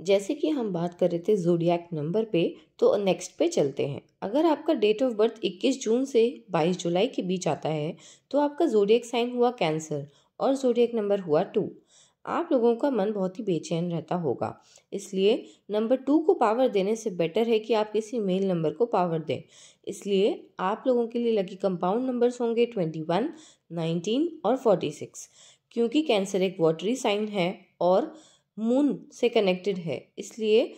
जैसे कि हम बात कर रहे थे ज़ोडिएक नंबर पे, तो नेक्स्ट पे चलते हैं। अगर आपका डेट ऑफ बर्थ 21 जून से 22 जुलाई के बीच आता है तो आपका ज़ोडिएक साइन हुआ कैंसर और ज़ोडिएक नंबर हुआ 2। आप लोगों का मन बहुत ही बेचैन रहता होगा, इसलिए नंबर 2 को पावर देने से बेटर है कि आप किसी मेल नंबर को पावर दें। इसलिए आप लोगों के लिए लकी कंपाउंड नंबर्स होंगे 21, 19 और 46। क्योंकि कैंसर एक वाटरी साइन है और मून से कनेक्टेड है, इसलिए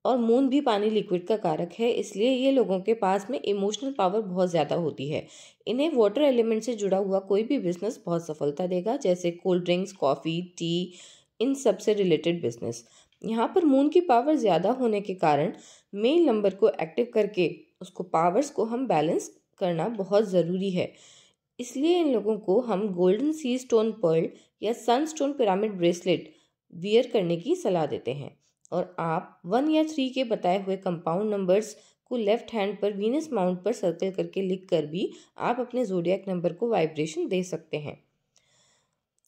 और मून भी पानी लिक्विड का कारक है, इसलिए ये लोगों के पास में इमोशनल पावर बहुत ज़्यादा होती है। इन्हें वाटर एलिमेंट से जुड़ा हुआ कोई भी बिजनेस बहुत सफलता देगा, जैसे कोल्ड ड्रिंक्स, कॉफ़ी, टी, इन सब से रिलेटेड बिजनेस। यहाँ पर मून की पावर ज़्यादा होने के कारण मेल नंबर को एक्टिव करके उसको पावर्स को हम बैलेंस करना बहुत ज़रूरी है। इसलिए इन लोगों को हम गोल्डन सी स्टोन पर्ल या सनस्टोन पिरामिड ब्रेसलेट वियर करने की सलाह देते हैं। और आप 1 या 3 के बताए हुए कंपाउंड नंबर्स को लेफ्ट हैंड पर वीनस माउंट पर सर्कल करके लिख कर भी आप अपने ज़ोडिएक नंबर को वाइब्रेशन दे सकते हैं।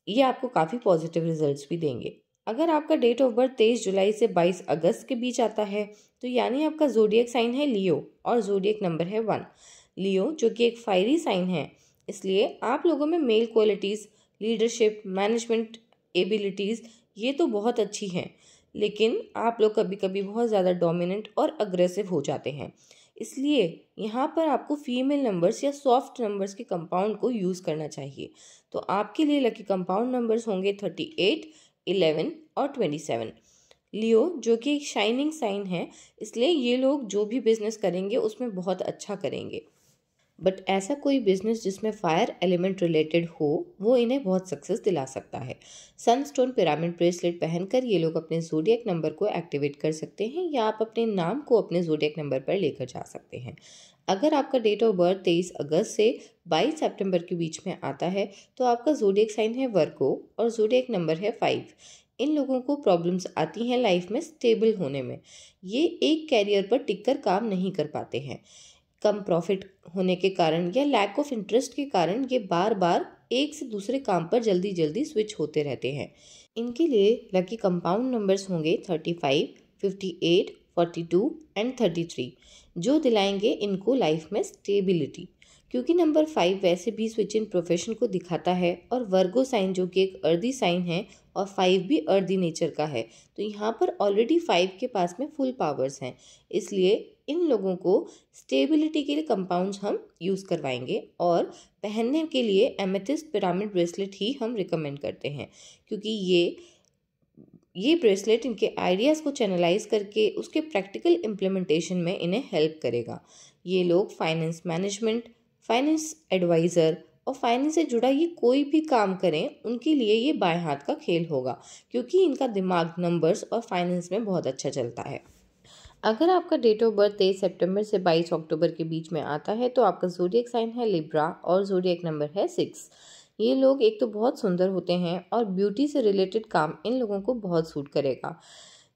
ये आपको काफ़ी पॉजिटिव रिजल्ट्स भी देंगे। अगर आपका डेट ऑफ बर्थ 23 जुलाई से 22 अगस्त के बीच आता है तो यानी आपका ज़ोडिएक साइन है लियो और ज़ोडिएक नंबर है 1। लियो जो कि एक फायरी साइन है, इसलिए आप लोगों में male qualities, leadership, management abilities ये तो बहुत अच्छी हैं, लेकिन आप लोग कभी कभी बहुत ज़्यादा डोमिनेंट और अग्रेसिव हो जाते हैं। इसलिए यहाँ पर आपको फीमेल नंबर्स या सॉफ्ट नंबर्स के कंपाउंड को यूज़ करना चाहिए। तो आपके लिए लकी कंपाउंड नंबर्स होंगे 38, 11 और 27। लियो जो कि एक शाइनिंग साइन है, इसलिए ये लोग जो भी बिजनेस करेंगे उसमें बहुत अच्छा करेंगे। बट ऐसा कोई बिजनेस जिसमें फायर एलिमेंट रिलेटेड हो वो इन्हें बहुत सक्सेस दिला सकता है। सनस्टोन पिरामिड ब्रेसलेट पहनकर ये लोग अपने ज़ोडिएक नंबर को एक्टिवेट कर सकते हैं या आप अपने नाम को अपने ज़ोडिएक नंबर पर लेकर जा सकते हैं। अगर आपका डेट ऑफ बर्थ 23 अगस्त से 22 सितंबर के बीच में आता है तो आपका ज़ोडिएक साइन है वर्गो और ज़ोडिएक नंबर है 5। इन लोगों को प्रॉब्लम्स आती हैं लाइफ में स्टेबल होने में। ये एक कैरियर पर टिककर काम नहीं कर पाते हैं। कम प्रॉफिट होने के कारण या लैक ऑफ इंटरेस्ट के कारण ये बार बार एक से दूसरे काम पर जल्दी जल्दी स्विच होते रहते हैं। इनके लिए लकी कंपाउंड नंबर्स होंगे 35, 58, 42 एंड 33, जो दिलाएंगे इनको लाइफ में स्टेबिलिटी। क्योंकि नंबर 5 वैसे भी स्विच इन प्रोफेशन को दिखाता है और वर्गो साइन जो कि एक अर्दी साइन है और 5 भी अर्दी नेचर का है, तो यहाँ पर ऑलरेडी 5 के पास में फुल पावर्स हैं। इसलिए इन लोगों को स्टेबिलिटी के लिए कंपाउंड्स हम यूज़ करवाएंगे और पहनने के लिए एमेथिस्ट पिरामिड ब्रेसलेट ही हम रिकमेंड करते हैं, क्योंकि ये ब्रेसलेट इनके आइडियाज़ को चैनलाइज करके उसके प्रैक्टिकल इम्प्लीमेंटेशन में इन्हें हेल्प करेगा। ये लोग फाइनेंस मैनेजमेंट, फाइनेंस एडवाइज़र और फाइनेंस से जुड़ा ये कोई भी काम करें उनके लिए ये बाएं हाथ का खेल होगा, क्योंकि इनका दिमाग नंबर्स और फाइनेंस में बहुत अच्छा चलता है। अगर आपका डेट ऑफ बर्थ 23 सितंबर से 22 अक्टूबर के बीच में आता है तो आपका ज़ोडिएक साइन है लिब्रा और ज़ोडिएक नंबर है 6। ये लोग एक तो बहुत सुंदर होते हैं और ब्यूटी से रिलेटेड काम इन लोगों को बहुत सूट करेगा।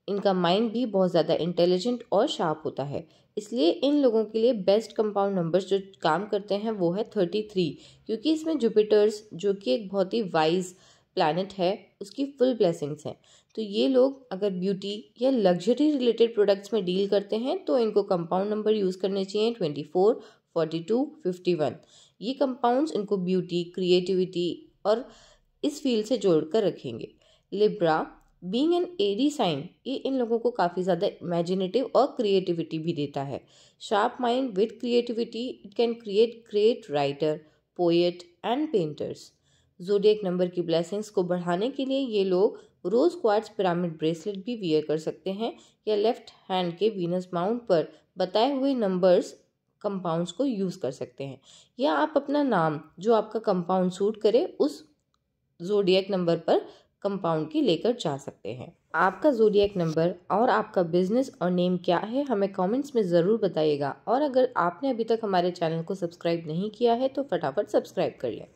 इनका माइंड भी बहुत ज़्यादा इंटेलिजेंट और शार्प होता है, इसलिए इन लोगों के लिए बेस्ट कंपाउंड नंबर्स जो काम करते हैं वो है 33, क्योंकि इसमें जुपिटर्स जो कि एक बहुत ही वाइज प्लैनेट है उसकी फुल ब्लेसिंग्स हैं। तो ये लोग अगर ब्यूटी या लग्जरी रिलेटेड प्रोडक्ट्स में डील करते हैं तो इनको कंपाउंड नंबर यूज़ करने चाहिए 24, 42, 51। ये कंपाउंड्स इनको ब्यूटी, क्रिएटिविटी और इस फील्ड से जोड़कर रखेंगे। Libra being an airy sign, ये इन लोगों को काफ़ी ज़्यादा इमेजिनेटिव और क्रिएटिविटी भी देता है। Sharp mind with creativity, it can create great writer, poet and painters. Zodiac number की ब्लेसिंग्स को बढ़ाने के लिए ये लोग रोज क्वार्ट्ज पिरामिड ब्रेसलेट भी वियर कर सकते हैं या लेफ्ट हैंड के वीनस माउंट पर बताए हुए नंबर्स कंपाउंड्स को यूज़ कर सकते हैं, या आप अपना नाम जो आपका कंपाउंड सूट करे उस ज़ोडिएक नंबर पर कंपाउंड की लेकर जा सकते हैं। आपका ज़ोडिएक नंबर और आपका बिजनेस और नेम क्या है हमें कमेंट्स में ज़रूर बताइएगा, और अगर आपने अभी तक हमारे चैनल को सब्सक्राइब नहीं किया है तो फटाफट सब्सक्राइब कर लें।